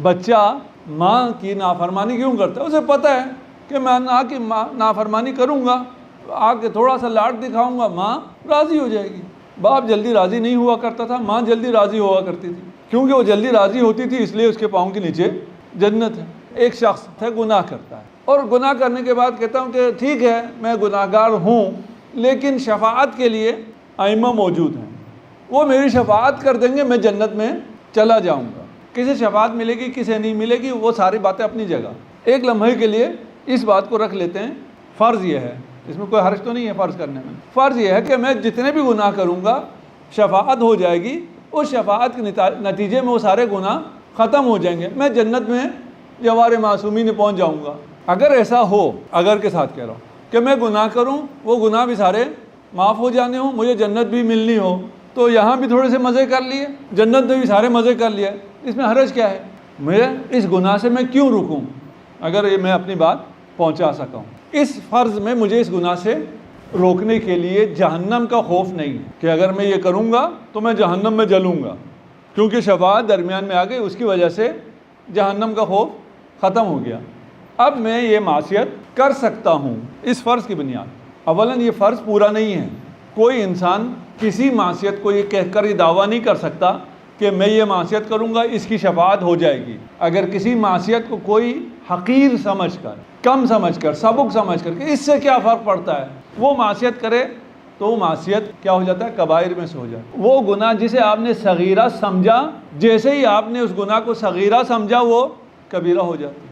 بچہ ماں کی نافرمانی کیوں کرتا ہے؟ اسے پتہ ہے کہ میں ماں کی نافرمانی کروں گا، آ کے تھوڑا سا لاڈ دکھاؤں گا، ماں راضی ہو جائے گی۔ باپ جلدی راضی نہیں ہوا کرتا تھا، ماں جلدی راضی ہوا کرتی تھی، کیونکہ وہ جلدی راضی ہوتی تھی، اس لیے اس کے پاؤں کے نیچے جنت ہے۔ ایک شخص ہے گناہ کرتا ہے، اور گناہ کرنے کے بعد کہتا ہوں کہ ٹھیک ہے میں گناہ گار ہوں، لیکن شفاعت کے لیے ائمہ موجود ہیں، وہ میری شفاعت کر دیں گے، میں جنت میں چلا جاؤں گا۔ کسی شفاعت ملے گی، کسی نہیں ملے گی، وہ ساری باتیں اپنی جگہ۔ ایک لمحے کے لیے اس بات کو رکھ لیتے ہیں، فرض یہ ہے، اس میں کوئی حرج تو نہیں ہے فرض کرنے میں، فرض یہ ہے کہ میں جتنے بھی گناہ کروں گا شفاعت ہو جائے گی، اس شفاعت کے نتیجے میں وہ سارے گناہ ختم ہو جائیں گے، میں جنت میں جوار معصومین پہنچ جاؤں گا۔ اگر ایسا ہو، اگر کے ساتھ کہہ رہا ہوں کہ میں گناہ کروں، وہ گناہ بھی سارے معاف ہو جانے ہوں، مجھے جنت بھی ملنی ہو، تو یہاں بھی تھوڑے سے مزے کر لیے، جنت میں بھی سارے مزے کر لیے، اس میں حرج کیا ہے؟ میں اس گناہ سے میں کیوں رکوں اگر یہ میں اپنی بات پہنچا سکا ہوں؟ اس فرض میں مجھے اس گناہ سے روکنے کے لیے جہنم کا خوف نہیں ہے کہ اگر میں یہ کروں گا تو میں جہنم میں جلوں گا، کیونکہ شفاعت درمیان میں آ گئی، اس کی وجہ سے جہنم کا خوف ختم ہو گیا۔ اب میں یہ معصیت کر سکتا ہوں اس فرض کی بنیاد۔ اولاً یہ فرض پورا نہیں ہے، کوئی انسان کسی معصیت کو یہ کہہ کر یہ دعویٰ نہیں کر سکتا کہ میں یہ معصیت کروں گا اس کی شفاعت ہو جائے گی۔ اگر کسی معصیت کو کوئی حقیر سمجھ کر، کم سمجھ کر، سبک سمجھ کر کہ اس سے کیا فرق پڑتا ہے، وہ معصیت کرے تو وہ معصیت کیا ہو جاتا ہے؟ کبائر میں سے ہو جاتا ہے۔ وہ گناہ جسے آپ نے صغیرہ سمجھا، جیسے ہی آپ نے اس گناہ کو صغیرہ سمجھا وہ کبیرہ ہو جاتا ہے۔